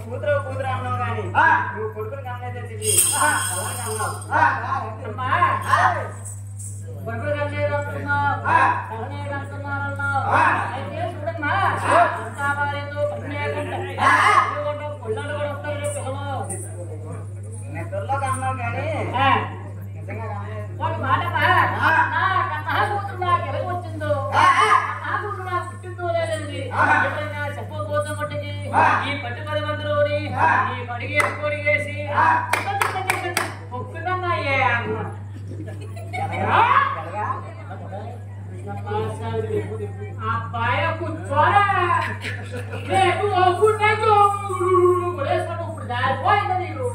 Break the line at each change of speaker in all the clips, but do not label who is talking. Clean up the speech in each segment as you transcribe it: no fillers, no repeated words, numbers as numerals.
కూతురు అన్నావు కానీ నువ్వు కొడుకుని కన్నైతే తిరిగి కొడుకులు కన్నయ్య అంటున్నావు కన్నయ్య అంటున్నావు అయితే చూడమ్మా కావాలేదో పుల్లలు కూడా వస్తాయి పిల్లలు కన్నావు కానీ ఒక మాట కన్నా కూతురు నాకు ఎలాగ వచ్చిందో నా కూతురు నాకు పుట్టిందో లేదండి ఎప్పుడైనా చెప్పబోతున్న మట్టుకి ఈ పట్టు 10 మందిలోని ఈ పడిగేసి పొడిగేసి మొక్కుదన్నాయే అన్న అబ్బాయి కూర్చోరా రేపు ఒప్పున్నాకు ఇప్పుడు దారిపోయిందా నీకు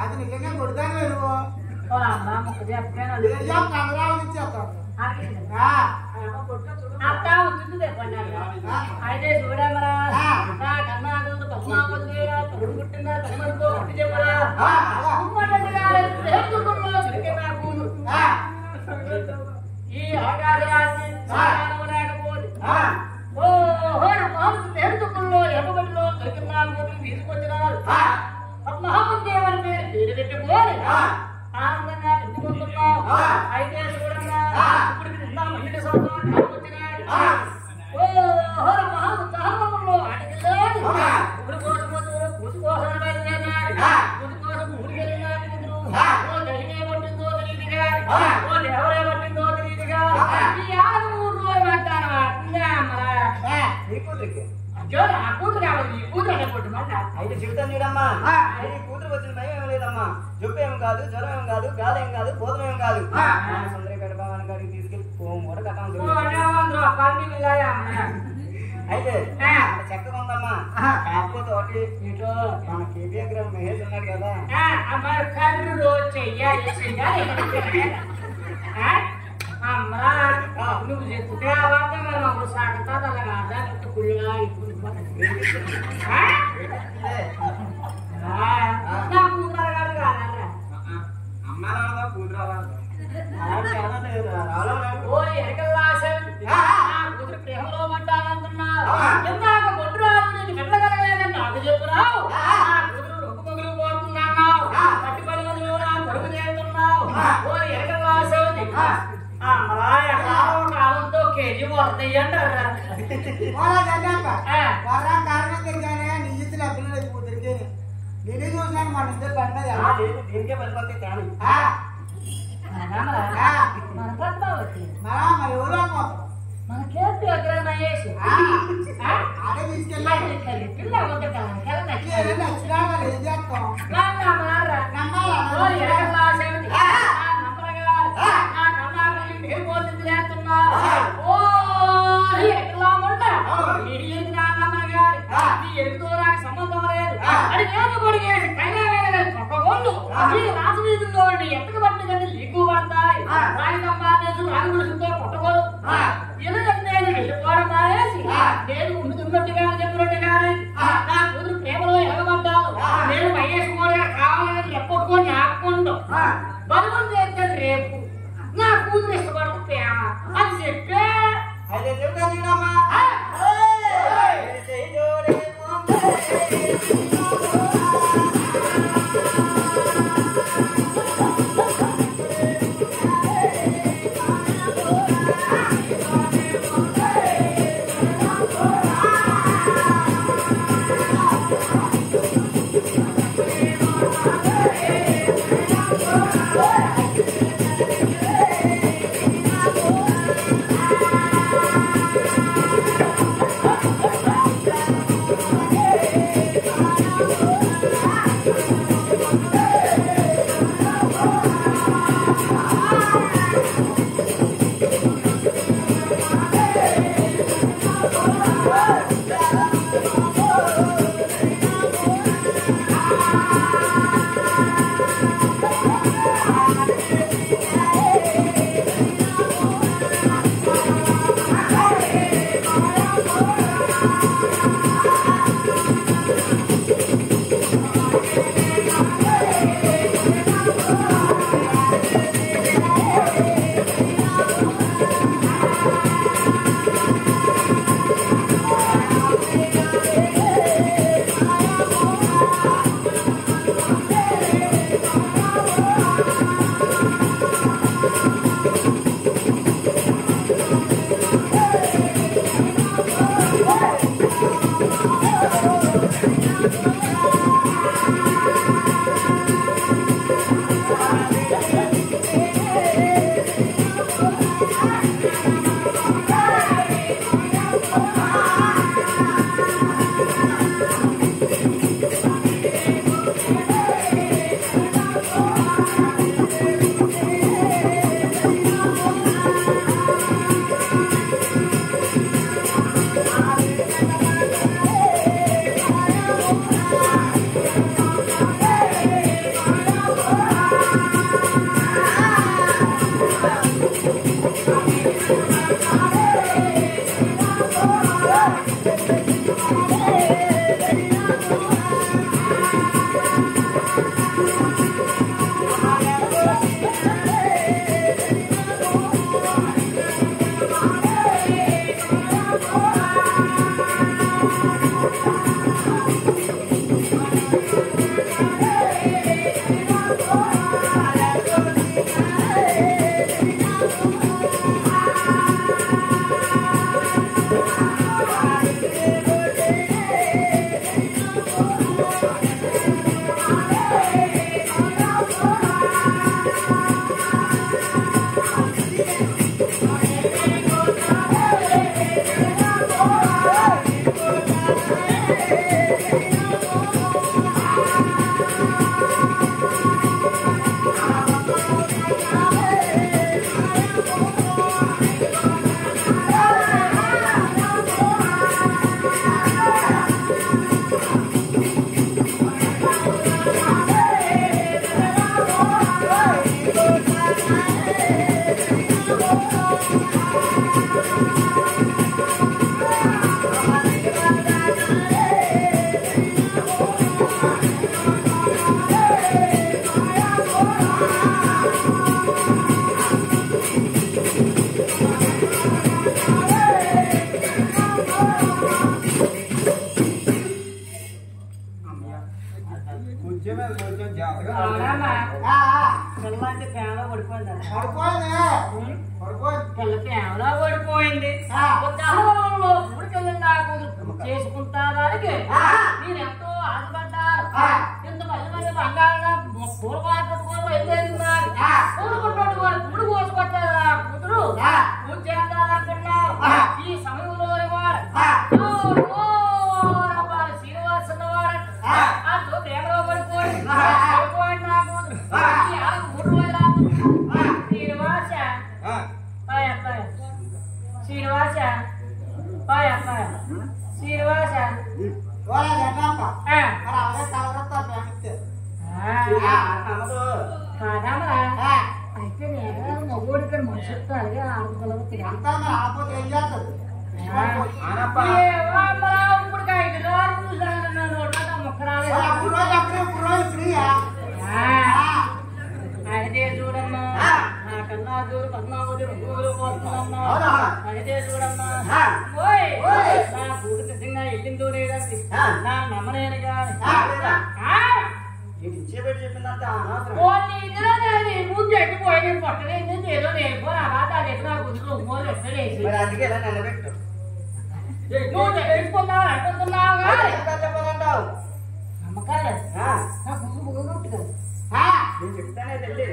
అది నిజంగా కొడతాను
అయితే చూడమరా కన్నా పుట్టిందా తమ్ముడితో పుట్టి చెప్పరా ఈ ఆకాశాన్ని లేకపోతే నేర్చుకుల్లో ఎగబడిలో దొరికినాలు తీసుకొచ్చినారు మహామందేవని పేరు పెట్టుకోని ఆనందంగా పెట్టుకుంటున్నావు. అయితే చూడమ్మా ఇప్పుడు నిన్న మహిళ సంవత్సరం మహాత్సవంలో అడిగిలేదు ఊరి కోసం కూసు కోసం బయలుదేరాడు. కూసు కోసం ఊరికెళ్ళినా జరిగే పట్టిందో తెలియదుగా ఎవరే పట్టిందో తెలియదుగా ఈ 6 రోజులు అంటారు.
నీ కూతురికి
ఆ కూతురు కావాలి ఈ కూతురు అనుకుంటున్నా.
అయితే చెబుతాను చూడమ్మా. నీ కూతురు వచ్చిన భయం ఏం లేదమ్మా. జబ్బు ఏం కాదు, జ్వరం ఏం కాదు, గాలి ఏం కాదు, భోజనం ఏం కాదు. సుందరపేట భవన్ కాడికి తీసుకెళ్ళి మూట కట్టం. అయితే చక్కగా ఉందమ్మా. కాకపోతే ఒకటి ఇంట్లో మన కేబీఆర్ గ్రామ మహేష్ ఉన్నాడు కదా.
నువ్వు చెప్తే అవార్డు సాగుతా అలాగా కుళ్ళగా ఇప్పుడు నా కూతురు గారు కాదరా
అమ్మ కూతురు
ఓ కూతురు ప్రేమలో పడ్డానంటున్నావు. ఎందాక గొడ్రాలు నేను వెళ్ళగలలేదని నాకు చెప్పున్నావు. కూతురు రొక్కు మొగులు పోతున్నావు. పట్టి పడి మందులు నా పరుగు చేస్తున్నావు. ఓ ఎరగల్లాసేది కాలంతో కేజీ వస్తాయి అంటారా.
కారణం తెలియగానే నీ ఇచ్చిన పిల్లలు కూతురికి నేనే చూసినాను. మన ఇద్దరు పడినది
దీనికే పడిపోతే కానీ
మరి ఎవరు
మనకేంటి ఎక్కడ వేసి
అదే తీసుకెళ్ళి
పిల్ల
నచ్చినా ఏం చేస్తాం
సంబంధం లేదు అది నేను కొడిగేసి రాజు వీధుల్లో ఎత్తకు పట్టిన కంటే లీకు పడతాయి. రాజు రాజుతో కొట్టకూడదు. ఎందుకంటే నేను వెళ్ళిపోవడం మానేసి నేను ఉన్నట్టుగా చెప్పినట్టుగా నా కూతురు ప్రేమలో ఎగబడ్డాను. నేను వైఎస్ మోడగా కావాలని ఎప్పటికొని ఆపుకుంటూ బదులు చేస్తే రేపు నా కూతురు ఇష్టపడదు ప్రేమ అని చెప్పే
అయితే చెబుతానమ్మా.
పిల్లంటే ప్రేమలో పడిపోయింది
పడిపోయింది
పిల్ల ప్రేమలో పడిపోయింది ఊరికెళ్ళింది నాకు చేసుకుంటానికి మీరెంతో ఆశపడ్డారు ఇంత మళ్ళీ బంగారం పూలపాలు పెట్టుకోవడం వెళ్ళేది పూలుకుంటాడు వారు పూలు కోసుకొట్టారు ఆ కూతురు పూజ చేస్తారనుకున్నారు ఈ సమయంలో వారు శ్రీనివాసన్న వారు అంటూ ప్రేమలో పడిపోయింది నా కూతురు శ్రీనివాస శ్రీనివాస శ్రీనివాస కాదమ్మా అయితే నేను మగోడికి మనిషి అలాగే ఆడుకోలేదు
ఆపోతే ఏం చేస్తుంది
ఇప్పుడు 5 రోజులు చూసాను నోట ముక్కరాలు అయితే చూడమ్మా నాకన్నా దూరు 14 రోజులు పోతుందమ్మా అయితే చూడమ్మా నా కూతురు నిజంగా వెళ్ళిందో లేదండి నా నమ్మనేను కానీ
చెప్పిందంటే
ముందు ఎట్టిపోయి పట్టలేదు ఏదో నేర్పో నా బాధ చెప్పి నా కూతురు మోలు ఎక్కడేసి
అందుకే ఇలా నిలబెట్టు
నువ్వు తెలుసుకున్నావు అంటున్నావు
చెప్పాలంటావు
నమ్మకాలు నా కూతురు పోగొట్టు కదా
నేను చెప్తానే తల్లి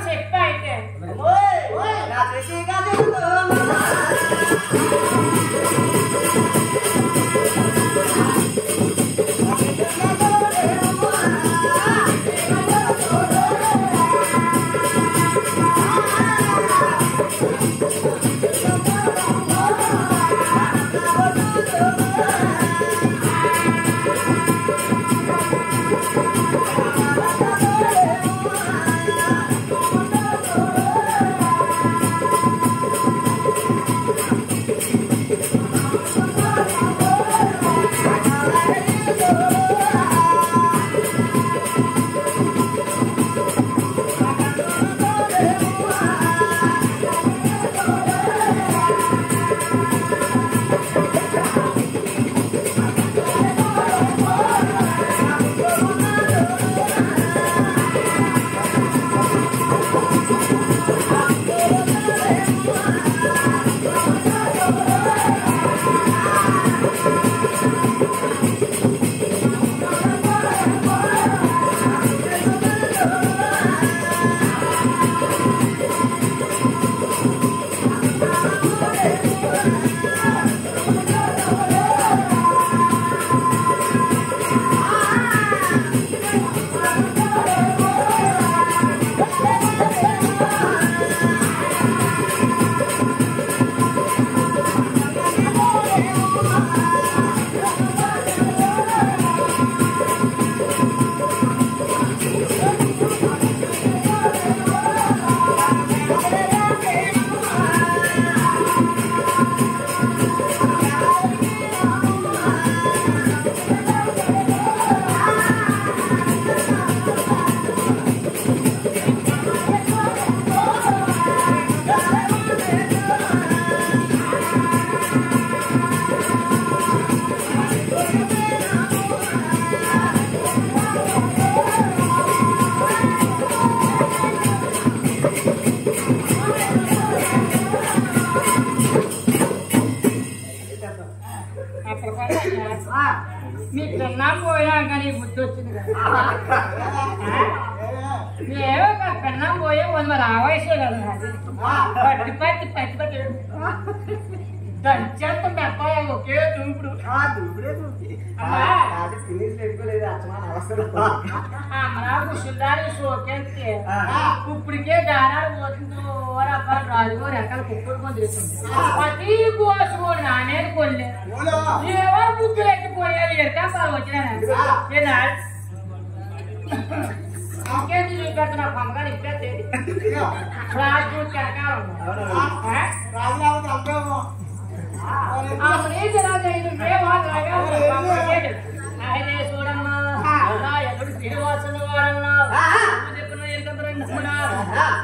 చెప్పా అయితే
నా శశిగా చెప్తున్నా
మీ తిన్నా పోయినా కానీ బుద్ధి వచ్చింది కదా ఏమో పెన్నా పోయే మరి ఆవేశే కదా పట్టి పట్టి పట్టి పట్టి దంచేంత మెత్తాయ ఒకే దూపుడు కుషుదారి సోకేంతే ఇప్పటికే దారాలు పోతుందో రాజుగో రెక్కలు కుప్పుడు పొందుతుంది ప్రతి కోసుకోండి నానేది కొల్లే ఏవో బుద్ధులు ఎక్కిపోయారు ఎరకాపాలు వచ్చినా ఇంకేంటి చూపెడుతున్నా పొంగలు ఇప్పేది రాజు కెరకాలం చూడమ్మా ఎప్పుడు శ్రీనివాసన వాడన్నా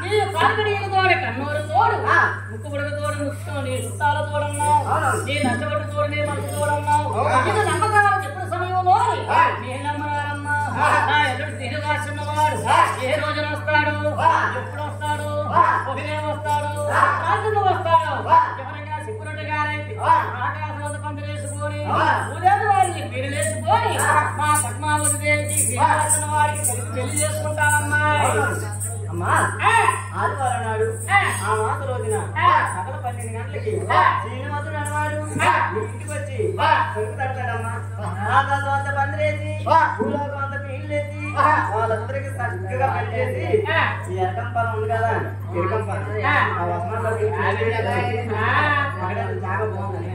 నీ పాల్గడీలు తోడు కన్నూరు తోడు ముక్కు బుడగ తోడు ముక్కు నీ చుట్టాల తోడన్నావు నీ నచ్చబట్టు తోడు నీ మనసు తోడన్నావు ఇది నమ్మకాలు చెప్పిన సమయంలో నేను నమ్మరారమ్మా నా ఎల్లుడు శ్రీనివాసున్నవాడు ఏ రోజున వస్తాడు ఎప్పుడు వస్తాడు ఉదయం వస్తాడు రాత్రులు వస్తాడు ఎవరైనా సిప్పునట్టు గారైతే ఆకాశంలో పందిరేసుకొని ఉదయం వారిని పిరిలేసుకొని మా పద్మావతి దేవికి శ్రీనివాసున్న వారికి పెళ్లి చేసుకుంటామమ్మా
అమ్మా ఆదివారం నాడు ఆ మాస రోజున సగల 12 గంటలకి శ్రీనివాసుడు అన్నవాడు ఇంటికి వచ్చి చెరుకు తడతాడమ్మా ఆకాశం అంతా పందిరేసి భూలోకం అంతా పీళ్ళేసి వాళ్ళందరికీ చక్కగా పనిచేసి ఈ ఎరకం పొలం ఉంది కదా ఎరకం పొలం ఆ వసనంలో జాగా బాగుంది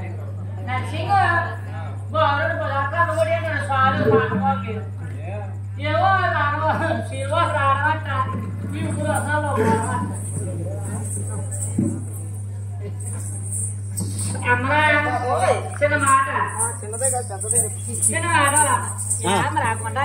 ఏవో శ్రీనివాసు రావట ఈ ఊరు అసలు అమ్మరా చిన్న మాట
చిన్నదే కాదు పెద్దదే
చిన్న మాట రాకుండా